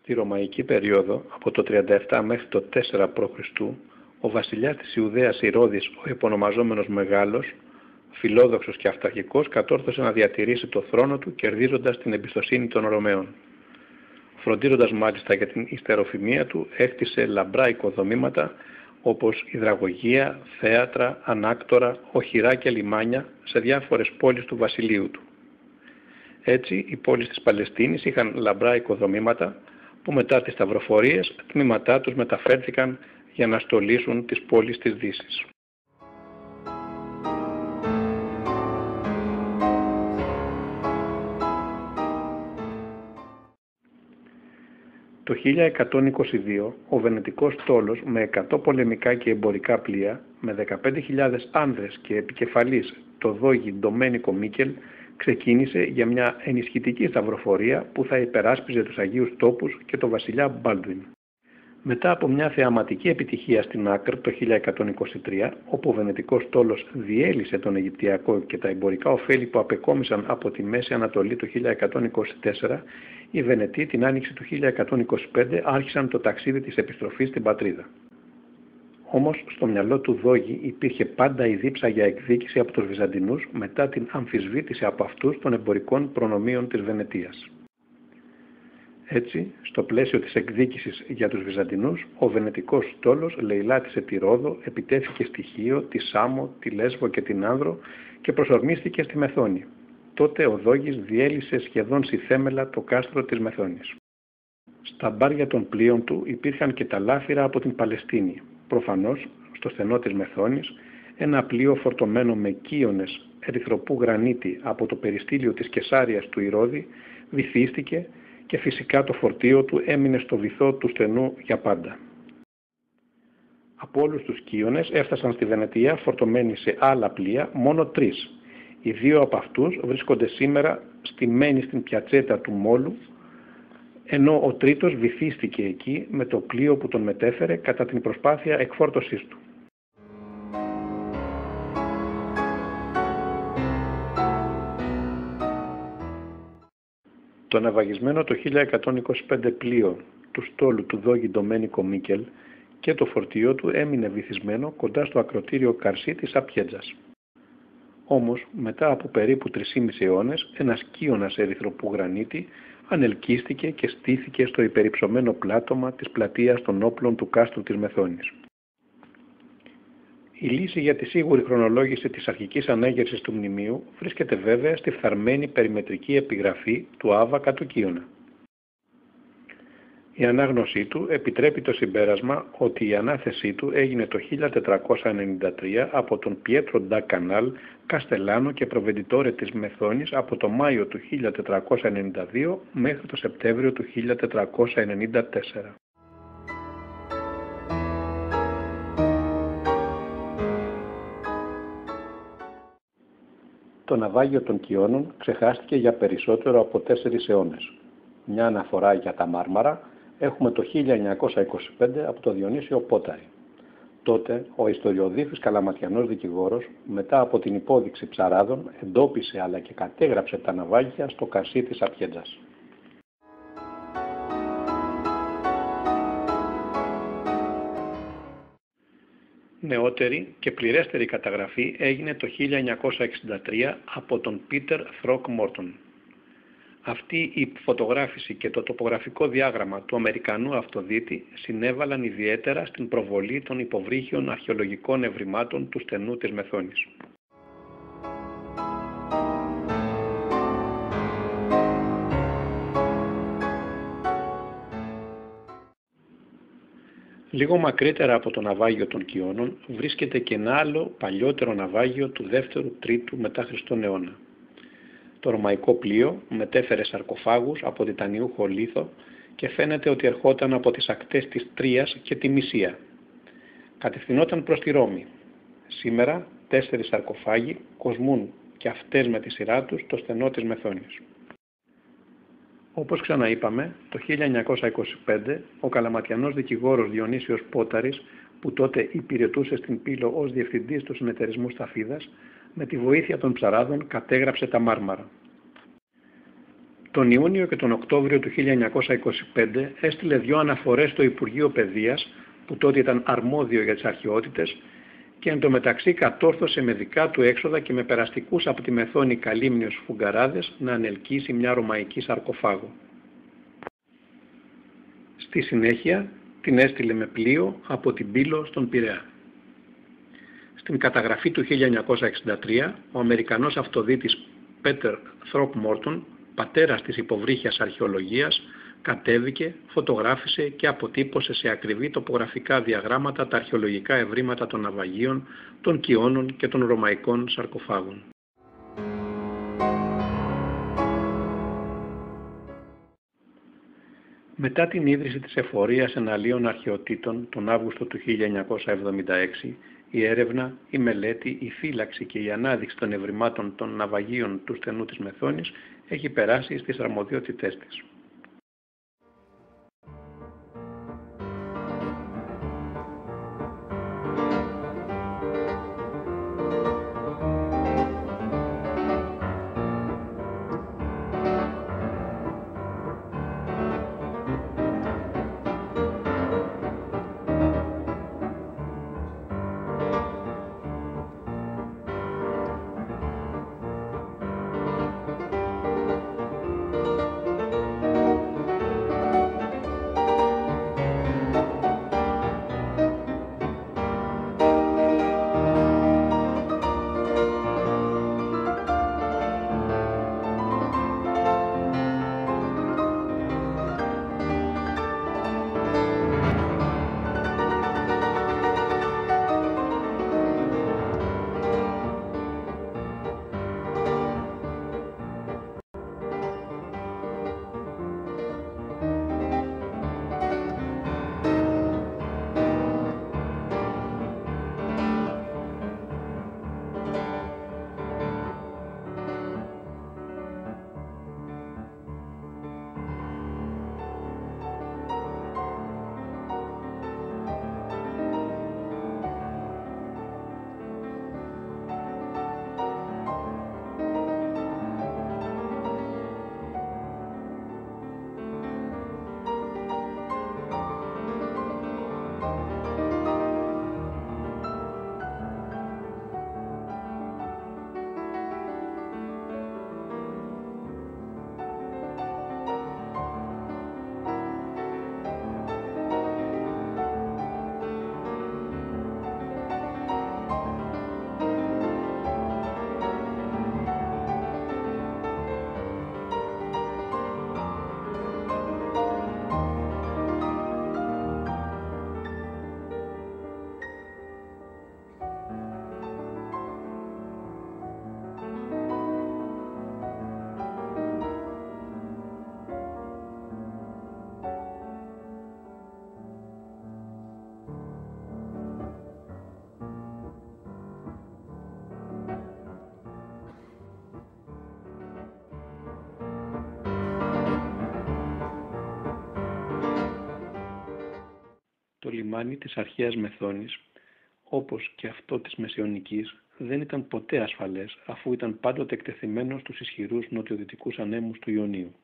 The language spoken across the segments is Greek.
Στη ρωμαϊκή περίοδο, από το 37 μέχρι το 4 π.Χ., ο βασιλιάς της Ιουδαίας Ηρώδης, ο επωνομαζόμενος Μεγάλος, φιλόδοξος και αυταρχικός, κατόρθωσε να διατηρήσει το θρόνο του, κερδίζοντας την εμπιστοσύνη των Ρωμαίων. Φροντίζοντας μάλιστα για την ιστεροφημία του, έκτισε λαμπρά οικοδομήματα όπως υδραγωγεία, θέατρα, ανάκτορα, οχυρά και λιμάνια σε διάφορες πόλεις του βασιλείου του. Έτσι, οι πόλεις της Παλαιστίνης είχαν λαμπρά οικοδομήματα που μετά τις σταυροφορίες τμήματά τους μεταφέρθηκαν για να στολίσουν τις πόλεις της Δύσης. Το 1122 ο Βενετικός στόλος με 100 πολεμικά και εμπορικά πλοία, με 15.000 άνδρες και επικεφαλής το δόγι Ντομένικο Μίκελ, ξεκίνησε για μια ενισχυτική σταυροφορία που θα υπεράσπιζε τους Αγίους Τόπους και το βασιλιά Μπάλντουιν. Μετά από μια θεαματική επιτυχία στην Άκρ το 1123, όπου ο Βενετικός στόλος διέλυσε τον Αιγυπτιακό και τα εμπορικά ωφέλη που απεκόμισαν από τη Μέση Ανατολή το 1124, οι Βενετοί την άνοιξη του 1125 άρχισαν το ταξίδι της επιστροφής στην πατρίδα. Όμως στο μυαλό του Δόγη υπήρχε πάντα η δίψα για εκδίκηση από τους Βυζαντινούς μετά την αμφισβήτηση από αυτούς των εμπορικών προνομίων της Βενετίας. Έτσι, στο πλαίσιο της εκδίκησης για τους Βυζαντινούς, ο Βενετικός στόλος λαιλάτισε τη Ρόδο, επιτέθηκε στη Χίο, τη Σάμο, τη Λέσβο και την Άνδρο και προσορμίστηκε στη Μεθόνη. Τότε ο Δόγης διέλυσε σχεδόν στη θέμελα το κάστρο της Μεθόνης. Στα μπάρια των πλοίων του υπήρχαν και τα λάφυρα από την Παλαιστίνη. Προφανώς, στο στενό της Μεθόνης, ένα πλοίο φορτωμένο με κύονες ερυθροπού γρανίτη από το περιστήλιο της Κεσάριας του Ηρώδη βυθίστηκε και φυσικά το φορτίο του έμεινε στο βυθό του στενού για πάντα. Από όλους τους κύονες έφτασαν στη Βενετία φορτωμένοι σε άλλα πλοία μόνο 3. Οι 2 από αυτούς βρίσκονται σήμερα στημένοι στην πιατσέτα του Μόλου, ενώ ο τρίτος βυθίστηκε εκεί με το πλοίο που τον μετέφερε κατά την προσπάθεια εκφόρτωσής του. Το ναυαγισμένο το 1125 πλοίο του στόλου του Δόγη Ντομένικο Μίκελ και το φορτίο του έμεινε βυθισμένο κοντά στο ακροτήριο Καρσί της Απιέτζας. Όμως, μετά από περίπου 3,5 αιώνες, ένας κύωνας ερυθροπού γρανίτη ανελκύστηκε και στήθηκε στο υπερυψωμένο πλάτωμα της πλατείας των όπλων του κάστρου της Μεθόνης. Η λύση για τη σίγουρη χρονολόγηση της αρχικής ανέγερσης του μνημείου βρίσκεται βέβαια στη φθαρμένη περιμετρική επιγραφή του άβακα του κύωνα. Η ανάγνωσή του επιτρέπει το συμπέρασμα ότι η ανάθεσή του έγινε το 1493 από τον Πιέτρο ντα Κανάλ, Καστελάνο και προβεντιτόρε της Μεθόνης από το Μάιο του 1492 μέχρι το Σεπτέμβριο του 1494. Το ναυάγιο των Κιώνων ξεχάστηκε για περισσότερο από 4 αιώνες. Μια αναφορά για τα Μάρμαρα έχουμε το 1925 από το Διονύσιο Πόταρη. Τότε ο ιστοριοδίφης καλαματιανός δικηγόρος, μετά από την υπόδειξη ψαράδων, εντόπισε αλλά και κατέγραψε τα ναυάγια στο Καρσί της Απιέτζας. Νεότερη και πληρέστερη καταγραφή έγινε το 1963 από τον Πίτερ Θροκμόρτον. Αυτή η φωτογράφηση και το τοπογραφικό διάγραμμα του Αμερικανού αυτοδίτη συνέβαλαν ιδιαίτερα στην προβολή των υποβρύχιων αρχαιολογικών ευρημάτων του στενού της Μεθόνης. Λίγο μακρύτερα από το ναυάγιο των Κιώνων βρίσκεται και ένα άλλο παλιότερο ναυάγιο του 2ου-3ου μετά Χριστόν αιώνα. Το ρωμαϊκό πλοίο μετέφερε σαρκοφάγους από τιτανιούχο λίθο και φαίνεται ότι ερχόταν από τις ακτές της Τρίας και τη Μυσία. Κατευθυνόταν προς τη Ρώμη. Σήμερα 4 σαρκοφάγοι κοσμούν και αυτές με τη σειρά τους το στενό της Μεθόνης. Όπως ξαναείπαμε, το 1925 ο καλαματιανός δικηγόρος Διονύσιος Πόταρης, που τότε υπηρετούσε στην Πύλο ως διευθυντής του συνεταιρισμού Σταφίδας, με τη βοήθεια των ψαράδων κατέγραψε τα Μάρμαρα. Τον Ιούνιο και τον Οκτώβριο του 1925 έστειλε 2 αναφορές στο Υπουργείο Παιδείας, που τότε ήταν αρμόδιο για τις αρχαιότητες, και εν τω μεταξύ κατόρθωσε με δικά του έξοδα και με περαστικούς από τη Μεθόνη καλύμνιους φουγκαράδες να ανελκύσει μια ρωμαϊκή σαρκοφάγο. Στη συνέχεια την έστειλε με πλοίο από την Πύλο στον Πειραιά. Στην καταγραφή του 1963, ο Αμερικανός αυτοδίτης Πέτερ Θροκμόρτον, πατέρας της υποβρύχιας αρχαιολογίας, κατέβηκε, φωτογράφησε και αποτύπωσε σε ακριβή τοπογραφικά διαγράμματα τα αρχαιολογικά ευρήματα των ναυαγίων, των κοιώνων και των ρωμαϊκών σαρκοφάγων. Μετά την ίδρυση της Εφορίας Εναλίων Αρχαιοτήτων τον Αύγουστο του 1976, η έρευνα, η μελέτη, η φύλαξη και η ανάδειξη των ευρημάτων των ναυαγίων του στενού της Μεθόνης έχει περάσει στις αρμοδιότητές της. Το λιμάνι της αρχαίας Μεθόνης, όπως και αυτό της Μεσαιωνικής, δεν ήταν ποτέ ασφαλές, αφού ήταν πάντοτε εκτεθειμένο στους ισχυρούς νοτιοδυτικούς ανέμους του Ιωνίου.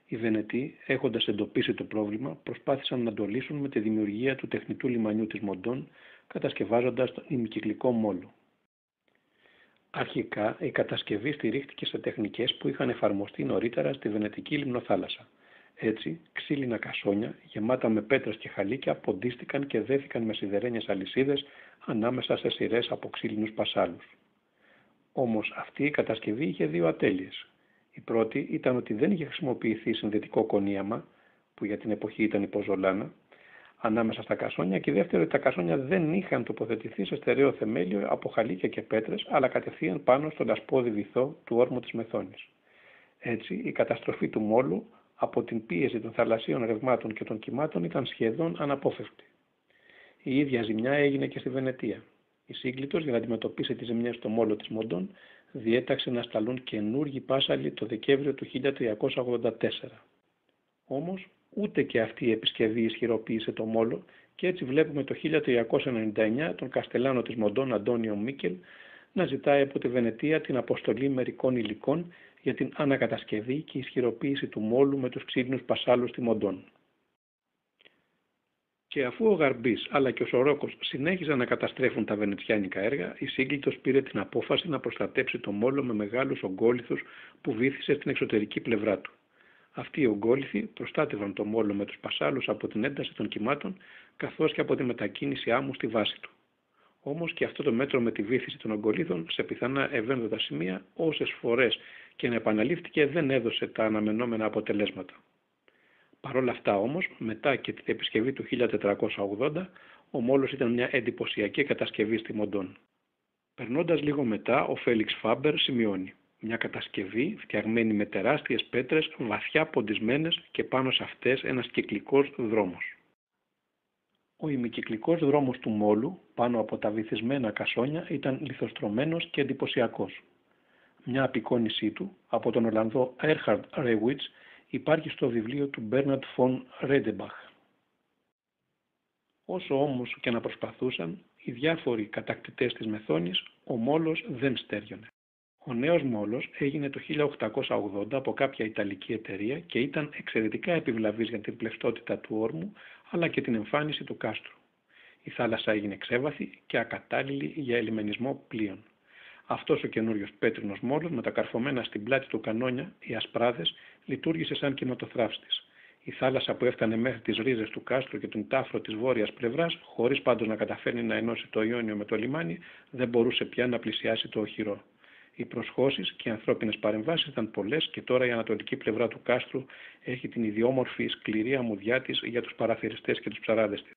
Οι Βενετοί, έχοντας εντοπίσει το πρόβλημα, προσπάθησαν να το λύσουν με τη δημιουργία του τεχνητού λιμανιού της Μοντών, κατασκευάζοντας τον ημικυκλικό μόλο. Αρχικά, η κατασκευή στηρίχτηκε σε τεχνικές που είχαν εφαρμοστεί νωρίτερα στη Βενετική λιμνοθάλασσα. Έτσι, ξύλινα κασόνια, γεμάτα με πέτρες και χαλίκια, ποντίστηκαν και δέθηκαν με σιδερένιες αλυσίδες ανάμεσα σε σειρές από ξύλινους πασάλους. Όμως αυτή η κατασκευή είχε 2 ατέλειες. Η πρώτη ήταν ότι δεν είχε χρησιμοποιηθεί συνδετικό κονίαμα, που για την εποχή ήταν υποζολάνα, ανάμεσα στα κασόνια, και η δεύτερη ότι τα κασόνια δεν είχαν τοποθετηθεί σε στερεό θεμέλιο από χαλίκια και πέτρες, αλλά κατευθείαν πάνω στον λασπώδη βυθό του όρμου της Μεθόνης. Έτσι, η καταστροφή του μόλου από την πίεση των θαλασσίων ρευμάτων και των κυμάτων ήταν σχεδόν αναπόφευκτη. Η ίδια ζημιά έγινε και στη Βενετία. Η Σύγκλιτος, για να αντιμετωπίσει τις ζημιές στο μόλο της Μοντών, διέταξε να σταλούν καινούργιοι πάσαλοι το Δεκέμβριο του 1384. Όμως, ούτε και αυτή η επισκευή ισχυροποίησε το μόλο, και έτσι βλέπουμε το 1399 τον καστελάνο της Μοντών Αντώνιο Μίκελ να ζητάει από τη Βενετία την αποστολή μερικών υλικών για την ανακατασκευή και ισχυροποίηση του μόλου με τους ξύλινους πασάλους τιμοντών. Και αφού ο Γαρμπής αλλά και ο Σορόκος συνέχιζαν να καταστρέφουν τα βενετσιάνικα έργα, η Σύγκλιτος πήρε την απόφαση να προστατέψει το μόλο με μεγάλους ογκόλιθους που βύθισε στην εξωτερική πλευρά του. Αυτοί οι ογκόλιθοι προστάτευαν το μόλο με τους πασάλους από την ένταση των κυμάτων καθώς και από τη μετακίνηση άμμου στη βάση του. Όμως και αυτό το μέτρο με τη βύθιση των ογκολίθων σε πιθανά ευαίνοντα σημεία, όσες φορές και να επαναλήφθηκε, δεν έδωσε τα αναμενόμενα αποτελέσματα. Παρ' όλα αυτά όμως, μετά και την επισκευή του 1480, ο μόλος ήταν μια εντυπωσιακή κατασκευή τιμοντών. Περνώντας λίγο μετά, ο Φέλιξ Φάμπερ σημειώνει: μια κατασκευή φτιαγμένη με τεράστιες πέτρες βαθιά ποντισμένες και πάνω σε αυτές ένας κυκλικός δρόμος. Ο ημικυκλικός δρόμος του μόλου, πάνω από τα βυθισμένα κασόνια, ήταν λιθοστρωμένος και εντυπωσιακός. Μια απεικόνισή του, από τον Ολλανδό Erhard Rewitz, υπάρχει στο βιβλίο του Bernhard von Redenbach. Όσο όμως και να προσπαθούσαν, οι διάφοροι κατακτητές της Μεθόνης, ο μόλος δεν στέριωνε. Ο νέος μόλος έγινε το 1880 από κάποια Ιταλική εταιρεία και ήταν εξαιρετικά επιβλαβής για την πλευστότητα του όρμου αλλά και την εμφάνιση του κάστρου. Η θάλασσα έγινε ξέβαθη και ακατάλληλη για ελιμενισμό πλοίων. Αυτός ο καινούριος πέτρινος μόλος με τα καρφωμένα στην πλάτη του κανόνια, οι ασπράδες, λειτουργήσε σαν κυματοθράυστης. Η θάλασσα που έφτανε μέχρι τις ρίζες του κάστρου και τον τάφρο της βόρειας πλευράς, χωρίς πάντως να καταφέρνει να ενώσει το Ιόνιο με το λιμάνι, δεν μπορούσε πια να πλησιάσει το οχυρό. Οι προσχώσεις και οι ανθρώπινες παρεμβάσεις ήταν πολλές και τώρα η ανατολική πλευρά του κάστρου έχει την ιδιόμορφη σκληρή αμμουδιά της για τους παραθεριστές και τους ψαράδες της.